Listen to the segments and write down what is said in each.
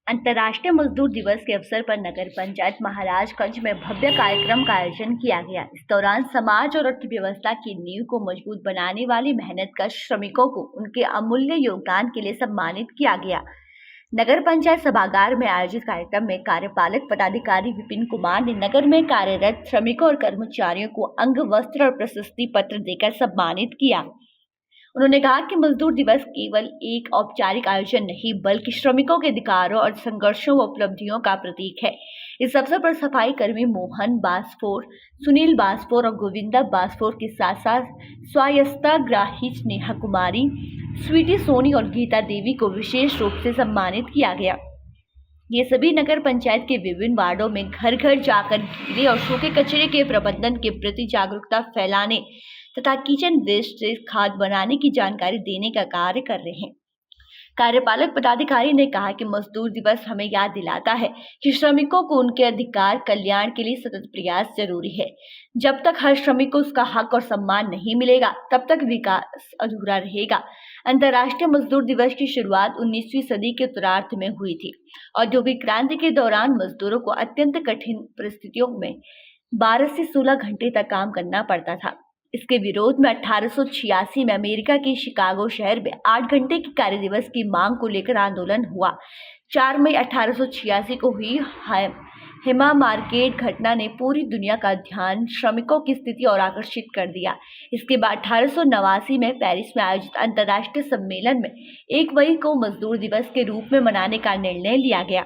अंतर्राष्ट्रीय मजदूर दिवस के अवसर पर नगर पंचायत महाराजगंज में भव्य कार्यक्रम का आयोजन किया गया। इस दौरान समाज और अर्थव्यवस्था की नींव को मजबूत बनाने वाली मेहनतकश श्रमिकों को उनके अमूल्य योगदान के लिए सम्मानित किया गया। नगर पंचायत सभागार में आयोजित कार्यक्रम में कार्यपालक पदाधिकारी विपिन कुमार ने नगर में कार्यरत श्रमिकों और कर्मचारियों को अंग वस्त्र और प्रशस्ति पत्र देकर सम्मानित किया। उन्होंने कहा कि मजदूर दिवस केवल एक औपचारिक आयोजन नहीं बल्कि श्रमिकों के अधिकारों और संघर्षों व उपलब्धियों का प्रतीक है। इस अवसर पर सफाई कर्मी मोहन बासफोर, सुनील बासफोर और गोविंदा बासफोर के साथ साथ स्वायत्ता ग्राही स्नेहा कुमारी, स्वीटी सोनी और गीता देवी को विशेष रूप से सम्मानित किया गया। ये सभी नगर पंचायत के विभिन्न वार्डों में घर घर जाकर गीले और सूखे कचरे के प्रबंधन के प्रति जागरूकता फैलाने तथा किचन वेस्ट से खाद बनाने की जानकारी देने का कार्य कर रहे हैं। कार्यपालक पदाधिकारी ने कहा कि मजदूर दिवस हमें याद दिलाता है कि श्रमिकों को उनके अधिकार कल्याण के लिए सतत प्रयास जरूरी है। जब तक हर श्रमिक को उसका हक और सम्मान नहीं मिलेगा तब तक विकास अधूरा रहेगा। अंतर्राष्ट्रीय मजदूर दिवस की शुरुआत 19वीं सदी के उत्तरार्ध में हुई थी। औद्योगिक क्रांति के दौरान मजदूरों को अत्यंत कठिन परिस्थितियों में 12 से 16 घंटे तक काम करना पड़ता था। इसके विरोध में 1886 में अमेरिका के शिकागो शहर में 8 घंटे की कार्य दिवस की मांग को लेकर आंदोलन हुआ। 4 मई 1886 को हुई हेमा मार्केट घटना ने पूरी दुनिया का ध्यान श्रमिकों की स्थिति और आकर्षित कर दिया। इसके बाद 1889 में पेरिस में आयोजित अंतर्राष्ट्रीय सम्मेलन में 1 मई को मजदूर दिवस के रूप में मनाने का निर्णय लिया गया।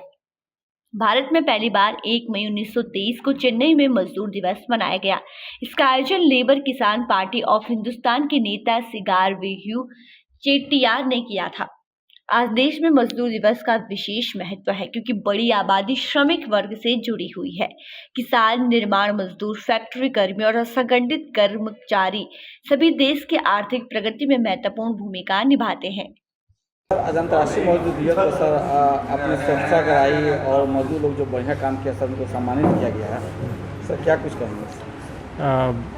भारत में पहली बार 1 मई 1923 को चेन्नई में मजदूर दिवस मनाया गया। इसका आयोजन लेबर किसान पार्टी ऑफ हिंदुस्तान के नेता सिगार वेह्यू चेट्टियार ने किया था। आज देश में मजदूर दिवस का विशेष महत्व है क्योंकि बड़ी आबादी श्रमिक वर्ग से जुड़ी हुई है। किसान, निर्माण मजदूर, फैक्ट्री कर्मी और असंगठित कर्मचारी सभी देश की आर्थिक प्रगति में महत्वपूर्ण भूमिका निभाते हैं। आज अंतर्राष्ट्रीय मजदूर दिवस पर सर आपने संस्था कराई और मजदूर लोग जो बढ़िया काम किया सर उनको सम्मानित किया गया है। सर क्या कुछ कहेंगे?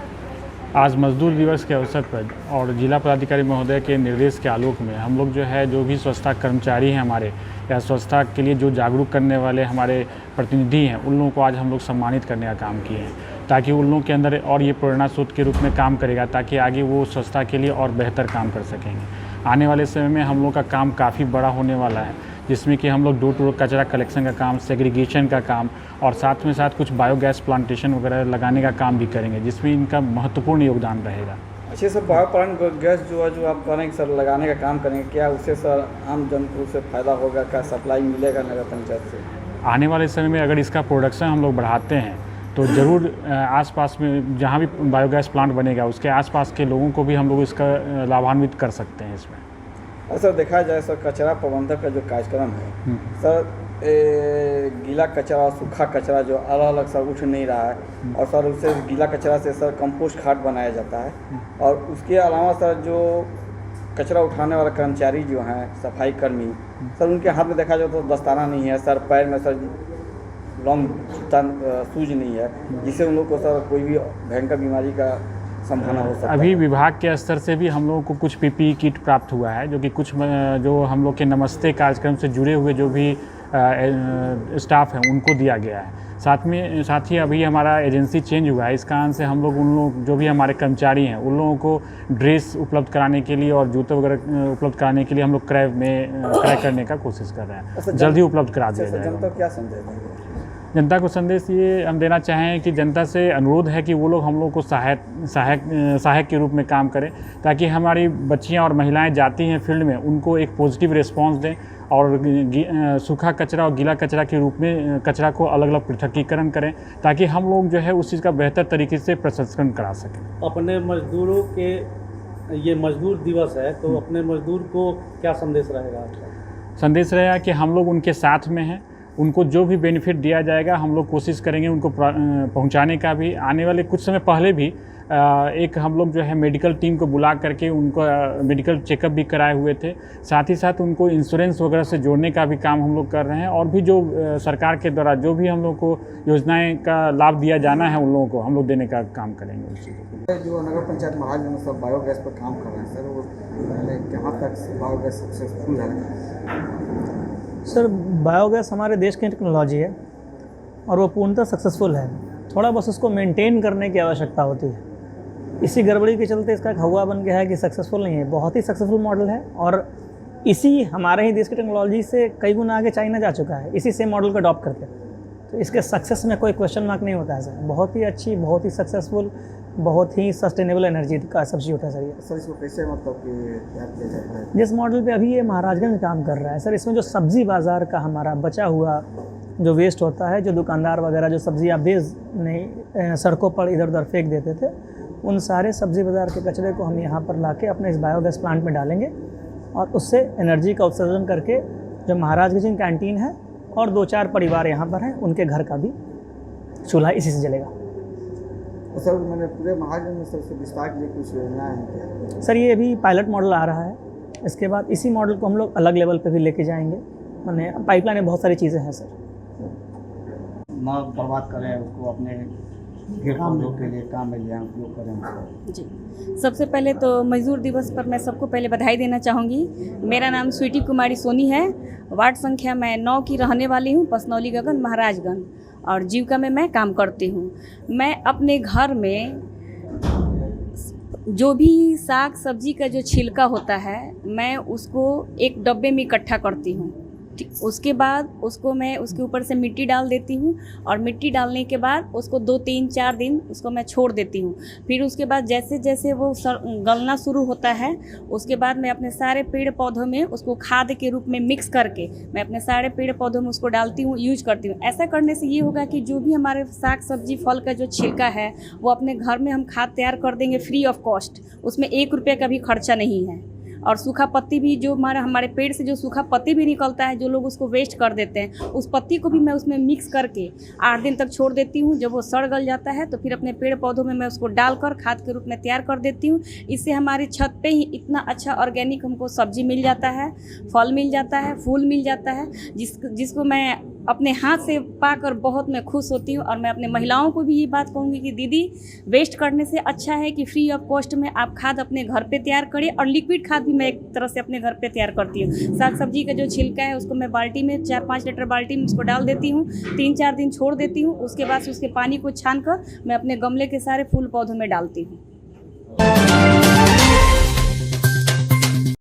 आज मजदूर दिवस के अवसर पर और जिला पदाधिकारी महोदय के निर्देश के आलोक में हम लोग जो भी स्वच्छता कर्मचारी हैं हमारे या स्वच्छता के लिए जो जागरूक करने वाले हमारे प्रतिनिधि हैं उन लोगों को आज हम लोग सम्मानित करने का काम किए हैं ताकि उन लोगों के अंदर और ये प्रेरणा स्रोत के रूप में काम करेगा ताकि आगे वो स्वच्छता के लिए और बेहतर काम कर सकेंगे। आने वाले समय में हम लोग का काम काफ़ी बड़ा होने वाला है जिसमें कि हम लोग डोर टू डोर कचरा कलेक्शन का काम, सेग्रीगेशन का काम और साथ में साथ कुछ बायोगैस प्लांटेशन वगैरह लगाने का काम भी करेंगे जिसमें इनका महत्वपूर्ण योगदान रहेगा। अच्छे सर बायोप्लांट गैस जो आप कह रहे हैं सर लगाने का काम करेंगे, क्या उससे सर आम जन को उससे फ़ायदा होगा? क्या सप्लाई मिलेगा नगर पंचायत से? आने वाले समय में अगर इसका प्रोडक्शन हम लोग बढ़ाते हैं तो ज़रूर आसपास में जहाँ भी बायोगैस प्लांट बनेगा उसके आसपास के लोगों को भी हम लोग इसका लाभान्वित कर सकते हैं इसमें। और सर देखा जाए सर कचरा प्रबंधक का जो कार्यक्रम है सर गीला कचरा और सूखा कचरा जो अलग अलग सर उठ नहीं रहा है और सर उससे गीला कचरा से सर कंपोस्ट खाद बनाया जाता है और उसके अलावा सर जो कचरा उठाने वाला कर्मचारी जो हैं सफाई कर्मी सर उनके हाथ में देखा जाए तो दस्ताना नहीं है, सर पैर में सर लॉन्ग शूज नहीं है जिससे उन लोग को सर कोई भी भयंकर बीमारी का संभावना हो सकता है। अभी विभाग के स्तर से भी हम लोगों को कुछ पीपीई किट प्राप्त हुआ है जो कि कुछ जो हम लोग के नमस्ते कार्यक्रम से जुड़े हुए जो भी स्टाफ हैं उनको दिया गया है। साथ ही अभी हमारा एजेंसी चेंज हुआ है, इस कारण से हम लोग उन लोग जो भी हमारे कर्मचारी हैं उन लोगों को ड्रेस उपलब्ध कराने के लिए और जूते वगैरह उपलब्ध कराने के लिए हम लोग क्रय करने का कोशिश कर रहे हैं। जल्द ही उपलब्ध करा दिया जाएगा। जनता को क्या संदेश देंगे? जनता को संदेश ये हम देना चाहें कि जनता से अनुरोध है कि वो लोग हम लोग को सहायक के रूप में काम करें ताकि हमारी बच्चियां और महिलाएं जाती हैं फील्ड में उनको एक पॉजिटिव रिस्पांस दें और सूखा कचरा और गीला कचरा के रूप में कचरा को अलग अलग पृथकीकरण करें ताकि हम लोग जो है उस चीज़ का बेहतर तरीके से प्रसंस्करण करा सकें। अपने मजदूरों के ये मजदूर दिवस है तो अपने मजदूर को क्या संदेश रहेगा आपका? संदेश रहेगा कि हम लोग उनके साथ में हैं, उनको जो भी बेनिफिट दिया जाएगा हम लोग कोशिश करेंगे उनको पहुंचाने का भी। आने वाले कुछ समय पहले भी एक हम लोग जो है मेडिकल टीम को बुला करके उनको मेडिकल चेकअप भी कराए हुए थे। साथ ही साथ उनको इंश्योरेंस वगैरह से जोड़ने का भी काम हम लोग कर रहे हैं और भी जो सरकार के द्वारा जो भी हम लोग को योजनाएं का लाभ दिया जाना है उन लोगों को हम लोग देने का काम करेंगे। उस चीज़ को जो नगर पंचायत महाराज सब बायोगैस पर काम कर रहे हैं सर वो कहाँ तक बायोगैस सक्सेसफुल है? सर बायोगैस हमारे देश की टेक्नोलॉजी है और वो पूर्णतः सक्सेसफुल है। थोड़ा बस उसको मेंटेन करने की आवश्यकता होती है। इसी गड़बड़ी के चलते इसका एक हवा बन गया है कि सक्सेसफुल नहीं है। बहुत ही सक्सेसफुल मॉडल है और इसी हमारे ही देश की टेक्नोलॉजी से कई गुना आगे चाइना जा चुका है इसी सेम मॉडल को अडॉप्ट करके। तो इसके सक्सेस में कोई क्वेश्चन मार्क नहीं होता है सर। बहुत ही अच्छी, बहुत ही सक्सेसफुल, बहुत ही सस्टेनेबल एनर्जी का सब्सिट्यूट है सर ये। सर इसको कैसे मतलब कि तैयार किया जाता है? जिस मॉडल पे अभी ये महाराजगंज काम कर रहा है सर, इसमें जो सब्ज़ी बाज़ार का हमारा बचा हुआ जो वेस्ट होता है, जो दुकानदार वगैरह जो सब्ज़ियाँ बेच नहीं सड़कों पर इधर उधर फेंक देते थे, उन सारे सब्ज़ी बाज़ार के कचरे को हम यहाँ पर लाके अपने इस बायोगैस प्लांट में डालेंगे और उससे एनर्जी का उत्सर्जन करके जो महाराजगंज कैंटीन है और 2-4 परिवार यहाँ पर हैं, उनके घर का भी चूल्हा इसी से जलेगा। सर मैंने पूरे महाराष्ट्र में सबसे विस्तार के लिए कुछ योजनाएं हैं क्या? सर ये अभी पायलट मॉडल आ रहा है। इसके बाद इसी मॉडल को हम लोग अलग लेवल पे भी लेके जाएंगे। मैंने पाइपलाइन में बहुत सारी चीज़ें हैं सर। ना बर्बाद करें उसको, अपने पौधों के लिए काम में लिया उपयोग करें। जी, सबसे पहले तो मजदूर दिवस पर मैं सबको पहले बधाई देना चाहूँगी। मेरा नाम स्वीटी कुमारी सोनी है। वार्ड संख्या मैं 9 की रहने वाली हूँ, पसनौली गगन महाराजगंज, और जीविका में मैं काम करती हूँ। मैं अपने घर में जो भी साग सब्जी का जो छिलका होता है, मैं उसको एक डब्बे में इकट्ठा करती हूँ। उसके बाद उसको मैं उसके ऊपर से मिट्टी डाल देती हूँ और मिट्टी डालने के बाद उसको 2-3-4 दिन उसको मैं छोड़ देती हूँ। फिर उसके बाद जैसे जैसे वो गलना शुरू होता है, उसके बाद मैं अपने सारे पेड़ पौधों में उसको खाद के रूप में मिक्स करके मैं अपने सारे पेड़ पौधों में उसको डालती हूँ, यूज करती हूँ। ऐसा करने से ये होगा कि जो भी हमारे साग सब्जी फल का जो छिलका है वो अपने घर में हम खाद तैयार कर देंगे फ्री ऑफ कॉस्ट। उसमें 1 रुपये का भी खर्चा नहीं है। और सूखा पत्ती भी जो हमारे पेड़ से जो सूखा पत्ती भी निकलता है, जो लोग उसको वेस्ट कर देते हैं, उस पत्ती को भी मैं उसमें मिक्स करके 8 दिन तक छोड़ देती हूँ। जब वो सड़ गल जाता है तो फिर अपने पेड़ पौधों में मैं उसको डालकर खाद के रूप में तैयार कर देती हूँ। इससे हमारी छत पे ही इतना अच्छा ऑर्गेनिक हमको सब्जी मिल जाता है, फल मिल जाता है, फूल मिल जाता है, जिसको मैं अपने हाथ से पाकर बहुत मैं खुश होती हूँ। और मैं अपने महिलाओं को भी ये बात कहूँगी कि दीदी, वेस्ट करने से अच्छा है कि फ्री ऑफ कॉस्ट में आप खाद अपने घर पे तैयार करिए। और लिक्विड खाद भी मैं एक तरह से अपने घर पे तैयार करती हूँ। साग सब्जी का जो छिलका है उसको मैं बाल्टी में 4-5 लीटर बाल्टी में उसको डाल देती हूँ, 3-4 दिन छोड़ देती हूँ। उसके बाद उसके पानी को छान कर मैं अपने गमले के सारे फूल पौधों में डालती हूँ।